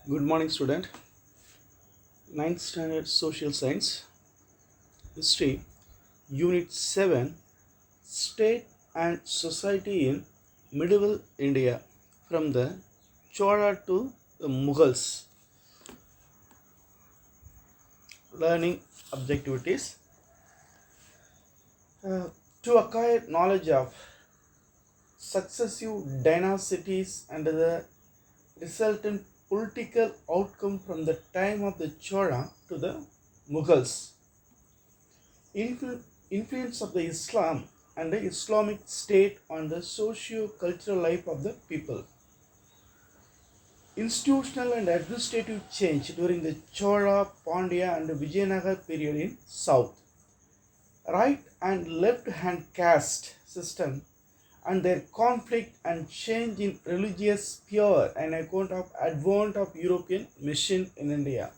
Good morning, student. Ninth Standard Social Science, History, Unit 7, State and Society in Medieval India, from the Chola to the Mughals. Learning objectivities. To acquire knowledge of successive dynasties and the resultant political outcome from the time of the Chola to the Mughals. Influence of the Islam and the Islamic State on the socio-cultural life of the people. Institutional and administrative change during the Chola, Pandya and Vijayanagar period in South. Right and left hand caste system and their conflict and change in religious sphere on account of advent of European mission in India.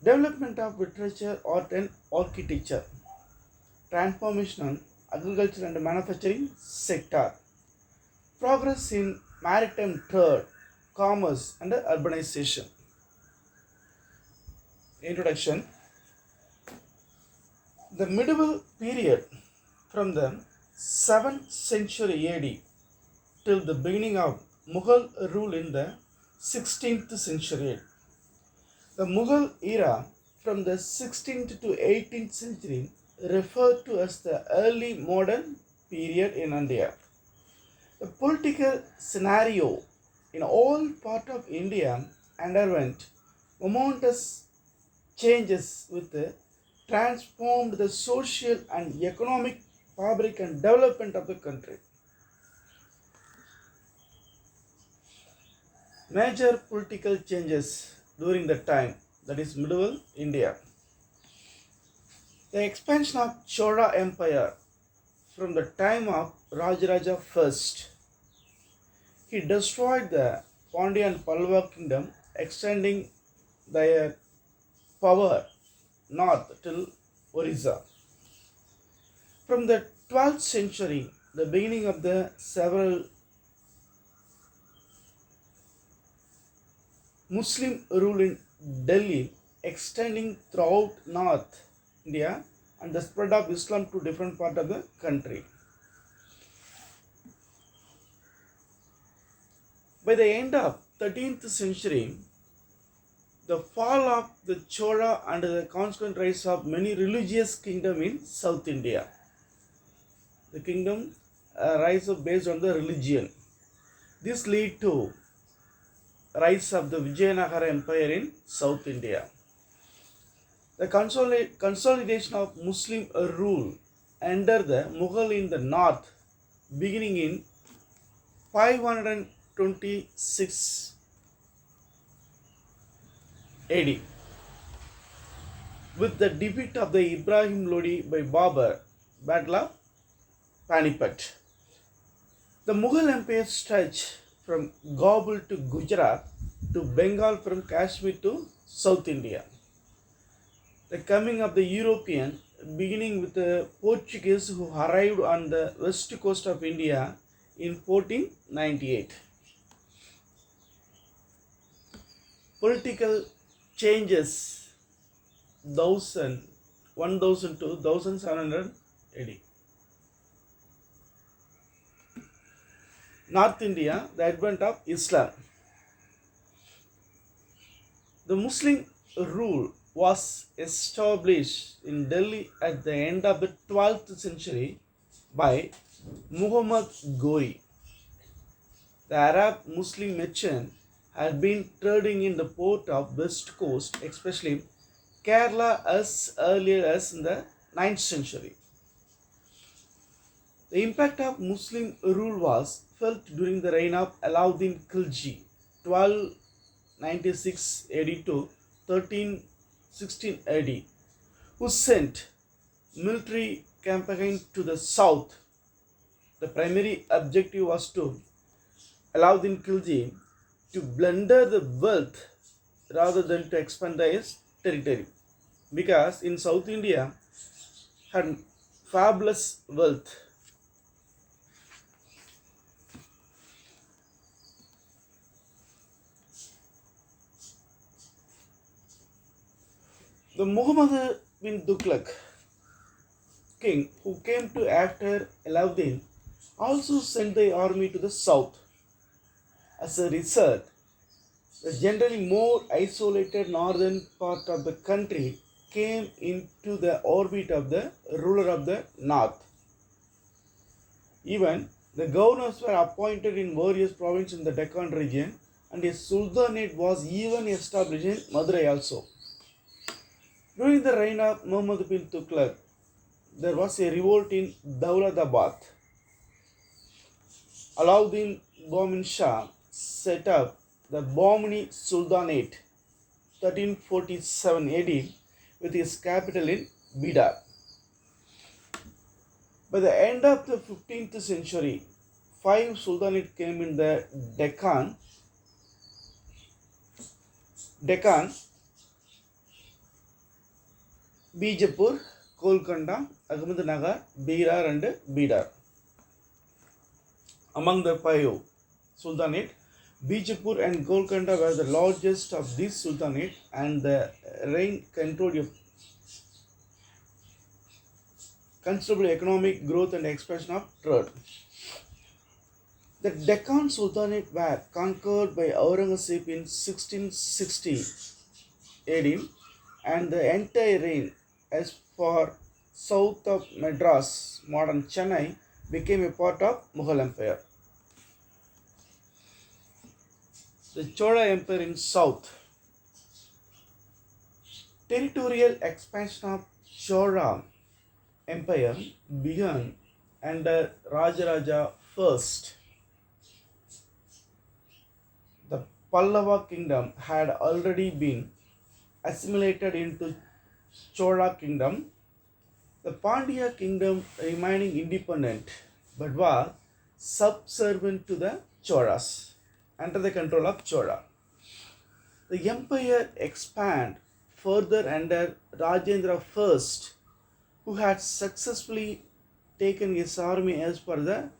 Development of literature, art and architecture. Transformation in agriculture and manufacturing sector. Progress in maritime trade, commerce and urbanization. Introduction. The medieval period from the 7th century AD till the beginning of Mughal rule in the 16th century. The Mughal era from the 16th to 18th century referred to as the early modern period in India. The political scenario in all parts of India underwent momentous changes with transformed the social and economic fabric and development of the country. Major political changes during the time, that is medieval India. The expansion of Chola Empire from the time of Rajaraja I. He destroyed the Pandya and Pallava kingdom, extending their power north till Orissa. From the 12th century, the beginning of the several Muslim rule in Delhi, extending throughout North India and the spread of Islam to different parts of the country. By the end of 13th century, the fall of the Chola and the consequent rise of many religious kingdoms in South India. The kingdom rise up based on the religion. This lead to rise of the Vijayanagar Empire in South India. The consolidation of Muslim rule under the Mughal in the north, beginning in 526 AD, with the defeat of the Ibrahim Lodi by Babur, Battle of Panipat. The Mughal Empire stretched from Kabul to Gujarat to Bengal, from Kashmir to South India. The coming of the European, beginning with the Portuguese who arrived on the west coast of India in 1498. Political changes 1000 to 1700 AD. North India, the advent of Islam. The Muslim rule was established in Delhi at the end of the 12th century by Muhammad Ghori. The Arab Muslim merchant had been trading in the port of West Coast, especially Kerala, as early as in the 9th century. The impact of Muslim rule was felt during the reign of Alauddin Khilji, 1296 AD to 1316 AD, who sent military campaign to the south. The primary objective was to Alauddin Khilji to plunder the wealth rather than to expand his territory, because in South India had fabulous wealth. The Muhammad bin Tughlaq king who came to after Alauddin also sent the army to the south. As a result, the generally more isolated northern part of the country came into the orbit of the ruler of the north. Even the governors were appointed in various provinces in the Deccan region, and a sultanate was even established in Madurai also. During the reign of Muhammad bin Tughlaq, there was a revolt in Dauladabad. Alauddin Bomin Shah set up the Bahmani Sultanate 1347 AD with its capital in Bidar. By the end of the 15th century, five sultanates came in the Deccan, Bijapur, Golconda, Ahmednagar, Berar and Bidar. Among the five sultanates, Bijapur and Golconda were the largest of these sultanates, and the reign controlled a considerable economic growth and expansion of trade. The Deccan Sultanate were conquered by Aurangzeb in 1660 AD, and the entire reign as far south of Madras, modern Chennai, became a part of Mughal Empire. The Chola Empire in south. Territorial expansion of Chola Empire began under Rajaraja I. The Pallava kingdom had already been assimilated into Chola kingdom. The Pandya kingdom remaining independent but was subservient to the Cholas, under the control of Chola. The empire expanded further under Rajendra I, who had successfully taken his army as per the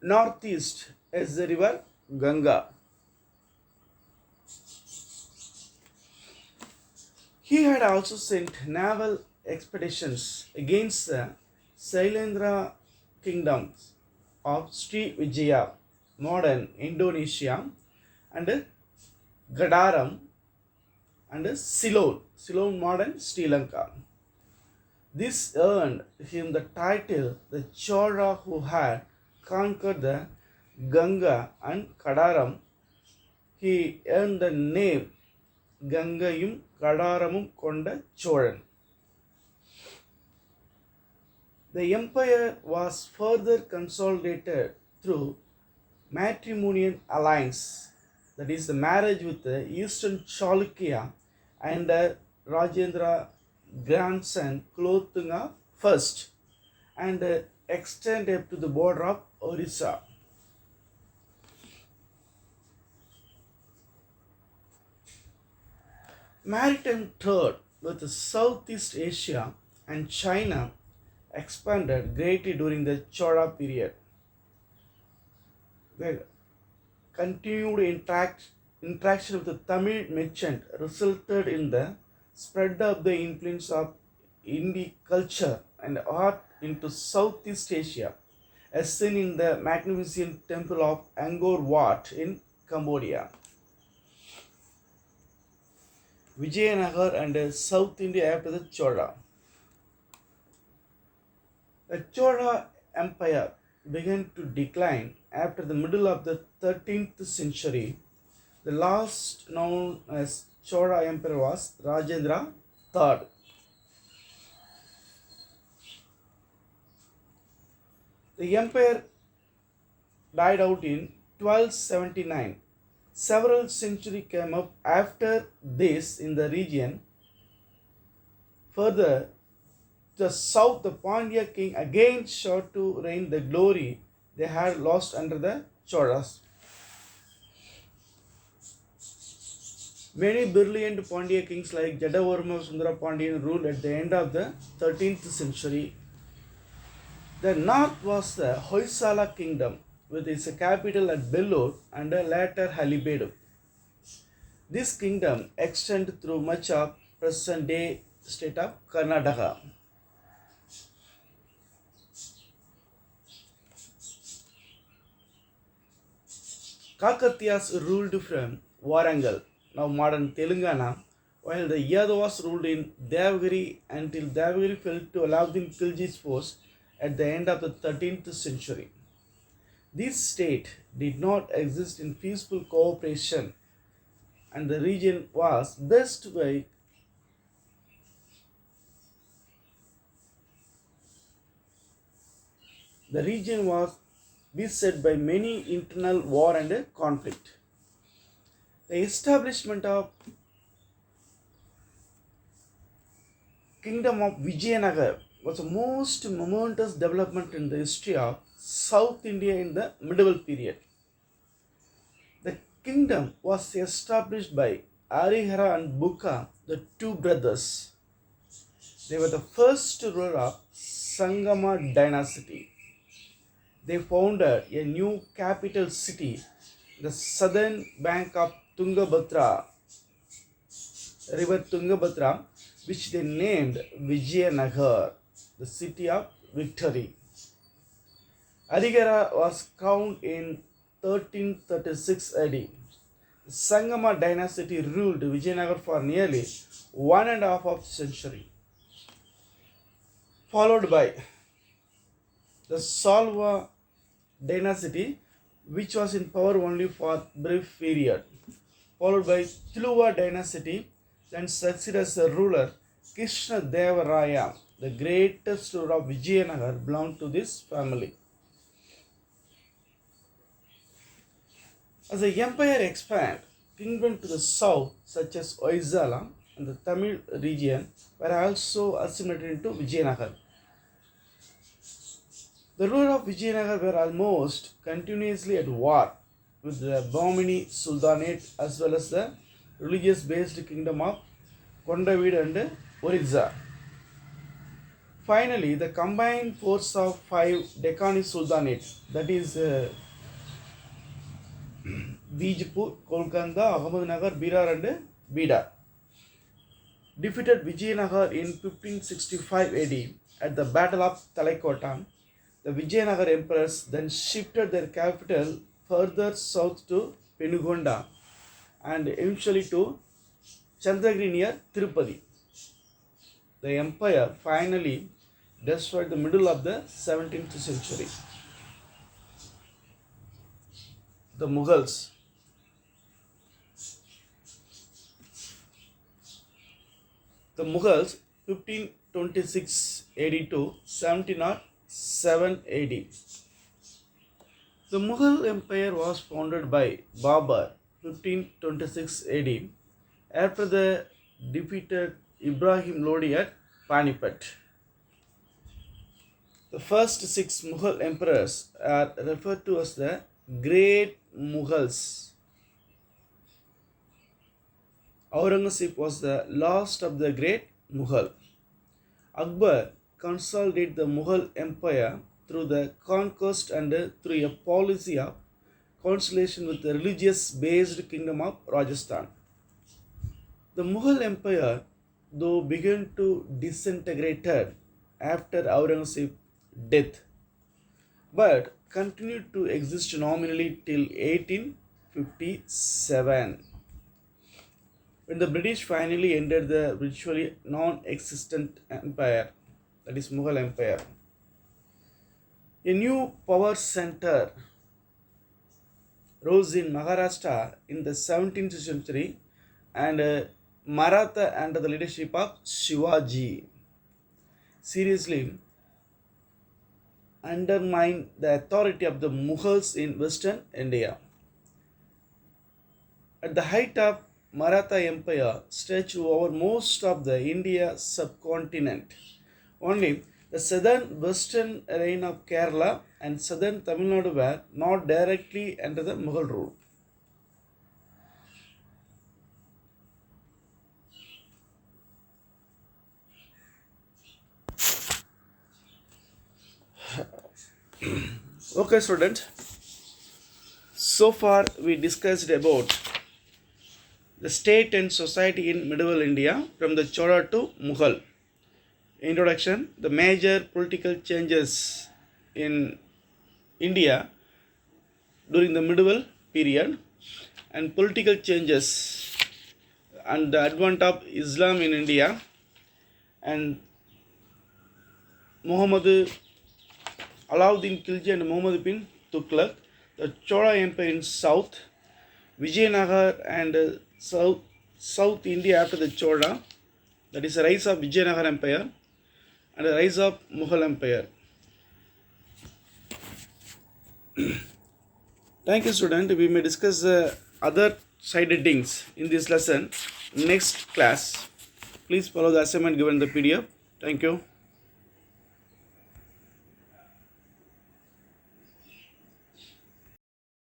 northeast as the river Ganga. He had also sent naval expeditions against the Sailendra kingdoms of Sri Vijaya, modern Indonesia, and Gadaram, and Ceylon, modern Sri Lanka. This earned him the title the Chola who had conquered the Ganga and Kadaram. He earned the name Gangayum Kadaramum Konda Cholan. The empire was further consolidated through matrimonial alliance, that is the marriage with the Eastern Chalukya and Rajendra grandson Kulothunga first, and extended to the border of Orissa. Maritime trade with Southeast Asia and China expanded greatly during the Chola period. The continued interaction with the Tamil merchant resulted in the spread of the influence of Indic culture and art into Southeast Asia, as seen in the magnificent temple of Angkor Wat in Cambodia. Vijayanagar and South India after the Chola. The Chola Empire began to decline after the middle of the 13th century. The last known as Chola Emperor was Rajendra III. The empire died out in 1279. Several centuries came up after this in the region. Further, the south, the Pandya king again sought to reign the glory they had lost under the Cholas. Many brilliant Pandya kings like Jadavarma Sundara Pandyan ruled at the end of the 13th century. The north was the Hoysala kingdom with its capital at Bellur and later Halibedu. This kingdom extended through much of present-day state of Karnataka. Kakatiyas ruled from Warangal, now modern Telangana, while the Yadavas ruled in Devagiri until Devagiri fell to Alauddin Khilji's force at the end of the 13th century. This state did not exist in peaceful cooperation, and the region was beset by many internal war and conflict. The establishment of Kingdom of Vijayanagar was the most momentous development in the history of South India in the medieval period. The kingdom was established by Arihara and Bukka, the two brothers. They were the first ruler of Sangama dynasty. They founded a new capital city, the southern bank of river Tungabhadra, which they named Vijayanagar, the city of victory. Arigara was crowned in 1336 AD. The Sangama dynasty ruled Vijayanagar for nearly 1.5 century, followed by the Salva dynasty, which was in power only for a brief period, followed by Tuluva dynasty, then succeeded as a ruler Krishna Deva Raya, the greatest ruler of Vijayanagar, belonged to this family. As the empire expanded, kingdoms to the south, such as Oizala and the Tamil region, were also assimilated into Vijayanagar. The rulers of Vijayanagar were almost continuously at war with the Bahmani Sultanate as well as the religious-based kingdom of Kondavid and Orissa. Finally, the combined force of 5 Deccan Sultanates, that is Bijapur, Kolkanda, Ahmednagar, Berar and Bida, defeated Vijayanagar in 1565 AD at the Battle of Talaikota. The Vijayanagar emperors then shifted their capital further south to Penugonda and eventually to Chandagiri near Tirupati. The empire finally destroyed the middle of the 17th century. The Mughals. The Mughals, 1526 AD to 1707 AD. The Mughal Empire was founded by Babur, 1526 AD, after the defeated Ibrahim Lodi at Panipat. The first 6 Mughal emperors are referred to as the Great Mughals. Aurangzeb was the last of the Great Mughal. Akbar consolidated the Mughal Empire through the conquest and through a policy of consolidation with the religious-based kingdom of Rajasthan. The Mughal Empire, though, began to disintegrate after Aurangzeb's death, but continued to exist nominally till 1857, when the British finally ended the virtually non-existent empire, that is Mughal Empire. A new power center rose in Maharashtra in the 17th century, and Maratha under the leadership of Shivaji seriously undermined the authority of the Mughals in Western India. At the height of Maratha Empire stretched over most of the India subcontinent. Only the southern western reign of Kerala and southern Tamil Nadu were not directly under the Mughal rule. Okay, student. So far we discussed about the state and society in medieval India from the Chola to Mughal. Introduction. The major political changes in India during the medieval period and political changes and the advent of Islam in India and Muhammad Alauddin Khilji and Muhammad bin Tughlaq, the Chola Empire in south, Vijayanagar and South India after the Chola, that is the rise of Vijayanagar Empire and the rise of Mughal Empire. Thank you, student. We may discuss other side headings in this lesson next class. Please follow the assignment given in the PDF. Thank you.